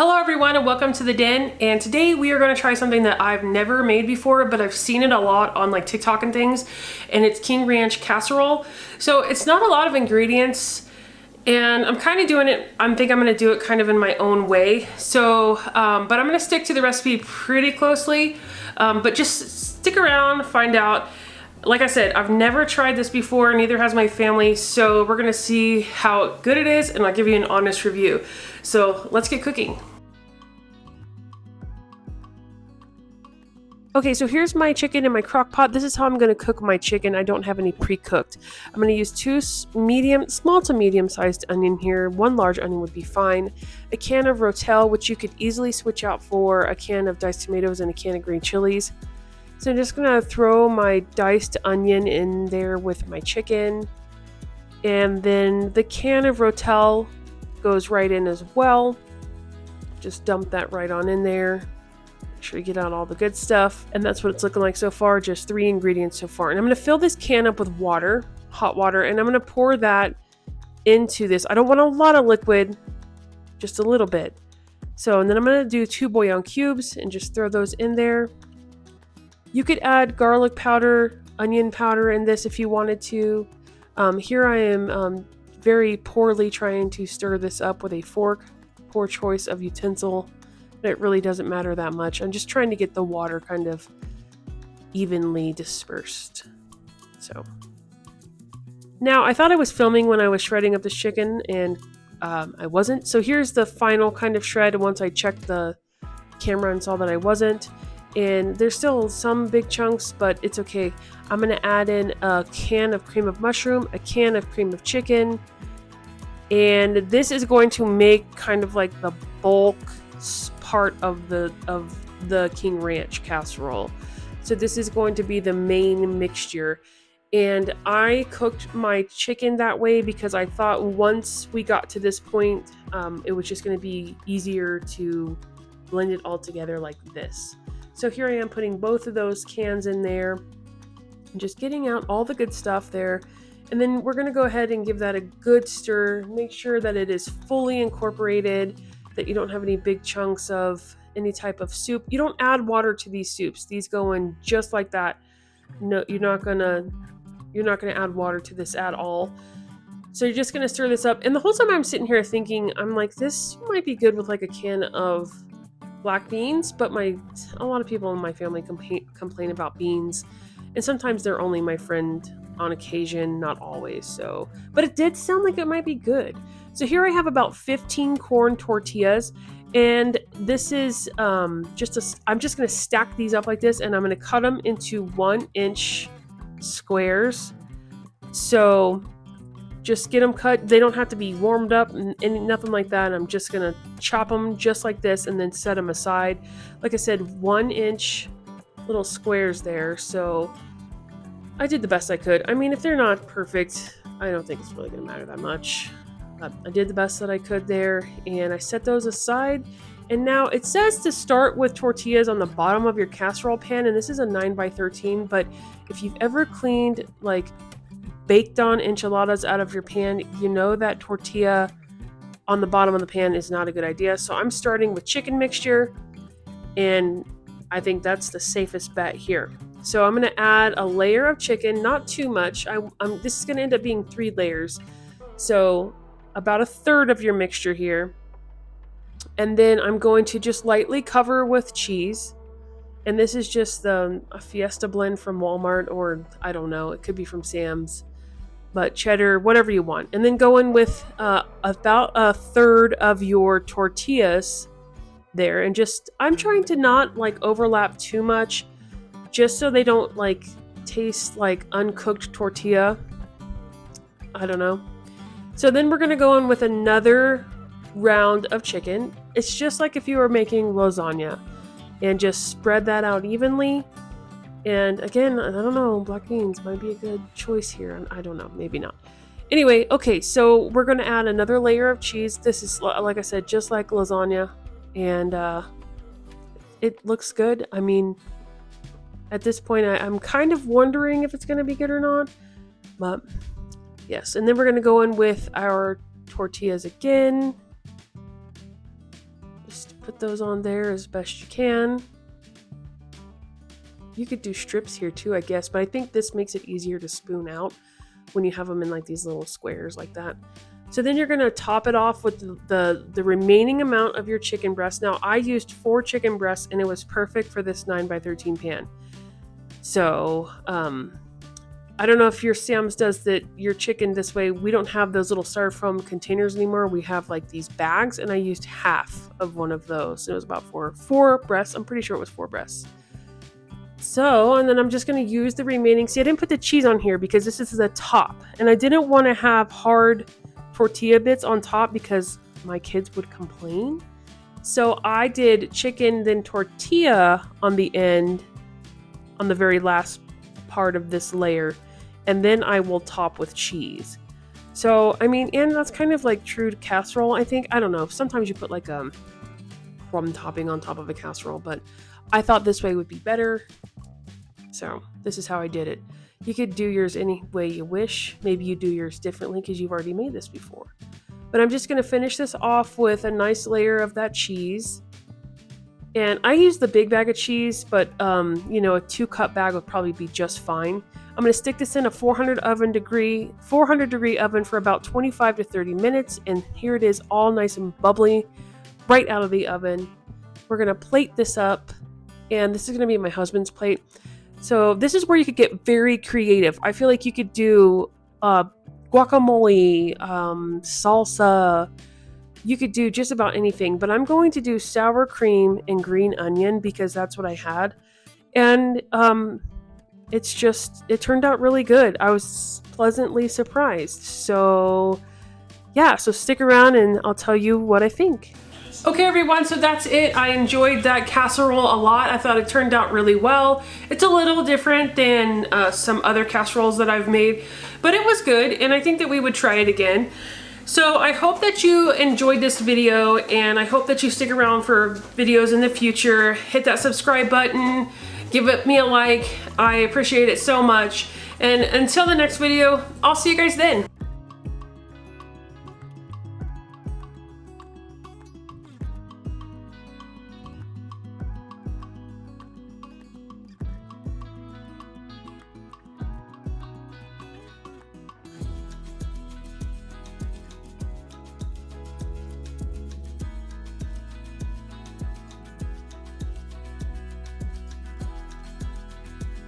Hello everyone and welcome to the den, and today we are going to try something that I've never made before, but I've seen it a lot on like TikTok and things, and it's King Ranch Casserole. So it's not a lot of ingredients and I'm kind of doing it, I think I'm going to do it kind of in my own way. So, but I'm going to stick to the recipe pretty closely, but just stick around, find out. Like I said, I've never tried this before, neither has my family, so we're gonna see how good it is and I'll give you an honest review. So let's get cooking. Okay, so here's my chicken in my crock pot. This is how I'm gonna cook my chicken. I don't have any pre-cooked. I'm gonna use two small to medium sized onion here. One large onion would be fine. A can of Rotel, which you could easily switch out for a can of diced tomatoes and a can of green chilies. So I'm just gonna throw my diced onion in there with my chicken, and then the can of Rotel goes right in as well. Just dump that right on in there. Make sure you get out all the good stuff, and that's what it's looking like so far. Just 3 ingredients so far, and I'm gonna fill this can up with water, hot water, and I'm gonna pour that into this. I don't want a lot of liquid, just a little bit. So, and then I'm gonna do 2 bouillon cubes and just throw those in there. You could add garlic powder, onion powder in this if you wanted to. Here I am very poorly trying to stir this up with a fork. Poor choice of utensil, but it really doesn't matter that much. I'm just trying to get the water kind of evenly dispersed. So now I thought I was filming when I was shredding up this chicken, and I wasn't. So here's the final kind of shred once I checked the camera and saw that I wasn't. And there's still some big chunks, but it's okay. I'm going to add in a can of cream of mushroom, a can of cream of chicken, and this is going to make kind of like the bulk part of the King Ranch casserole. So this is going to be the main mixture. And I cooked my chicken that way because I thought once we got to this point, it was just going to be easier to blend it all together like this. So here I am putting both of those cans in there and just getting out all the good stuff there. And then we're going to go ahead and give that a good stir. Make sure that it is fully incorporated, that you don't have any big chunks of any type of soup. You don't add water to these soups. These go in just like that. No, you're not going to add water to this at all. So you're just going to stir this up. And the whole time I'm sitting here thinking, I'm like, this might be good with like a can of black beans, but a lot of people in my family complain about beans, and sometimes they're only my friend on occasion, not always. So, but it did sound like it might be good. So here I have about 15 corn tortillas, and this is I'm just going to stack these up like this, and I'm going to cut them into 1-inch squares. So just get them cut. They don't have to be warmed up and nothing like that. I'm just going to chop them just like this and then set them aside. Like I said, 1-inch little squares there. So I did the best I could. I mean, if they're not perfect, I don't think it's really going to matter that much. I did the best that I could there, and I set those aside. And now it says to start with tortillas on the bottom of your casserole pan, and this is a 9x13, but if you've ever cleaned like baked on enchiladas out of your pan, you know that tortilla on the bottom of the pan is not a good idea. So I'm starting with chicken mixture, and I think that's the safest bet here. So I'm going to add a layer of chicken, not too much. This is going to end up being 3 layers. So about 1/3 of your mixture here. And then I'm going to just lightly cover with cheese. And this is just a Fiesta blend from Walmart, or I don't know, it could be from Sam's. But cheddar, whatever you want. And then go in with about 1/3 of your tortillas there. And I'm trying to not like overlap too much, just so they don't like taste like uncooked tortilla. I don't know. So then we're going to go in with another round of chicken. It's just like if you were making lasagna, and just spread that out evenly. And again, I don't know, black beans might be a good choice here. I don't know, maybe not. Anyway, okay, so we're going to add another layer of cheese. This is, like I said, just like lasagna. And it looks good. I mean, at this point, I'm kind of wondering if it's going to be good or not. But yes, and then we're going to go in with our tortillas again. just put those on there as best you can. You could do strips here too, I guess, but I think this makes it easier to spoon out when you have them in like these little squares like that. So then you're going to top it off with the remaining amount of your chicken breast. Now I used 4 chicken breasts and it was perfect for this 9x13 pan. So I don't know if your Sam's does your chicken this way. We don't have those little styrofoam containers anymore. We have like these bags, and I used half of one of those. It was about four breasts. I'm pretty sure it was 4 breasts. So, and then I'm just going to use the remaining. See, I didn't put the cheese on here because this is the top, and I didn't want to have hard tortilla bits on top because my kids would complain. So I did chicken, then tortilla on the end, on the very last part of this layer, and then I will top with cheese. So, I mean, and that's kind of like true to casserole, I think. I don't know. Sometimes you put like a crumb topping on top of a casserole, but I thought this way would be better. So this is how I did it. You could do yours any way you wish. Maybe you do yours differently because you've already made this before. But I'm just going to finish this off with a nice layer of that cheese. And I use the big bag of cheese, but you know, a 2-cup bag would probably be just fine. I'm going to stick this in a 400 degree oven for about 25 to 30 minutes. And here it is, all nice and bubbly right out of the oven. We're going to plate this up, and this is going to be my husband's plate. So this is where you could get very creative. I feel like you could do guacamole, salsa. You could do just about anything, but I'm going to do sour cream and green onion because that's what I had. And it turned out really good. I was pleasantly surprised. So yeah, so stick around and I'll tell you what I think. Okay everyone, so that's it. I enjoyed that casserole a lot. I thought it turned out really well. It's a little different than some other casseroles that I've made, but it was good, and I think that we would try it again. So I hope that you enjoyed this video, and I hope that you stick around for videos in the future. Hit that subscribe button, give me a like. I appreciate it so much. And until the next video, I'll see you guys then.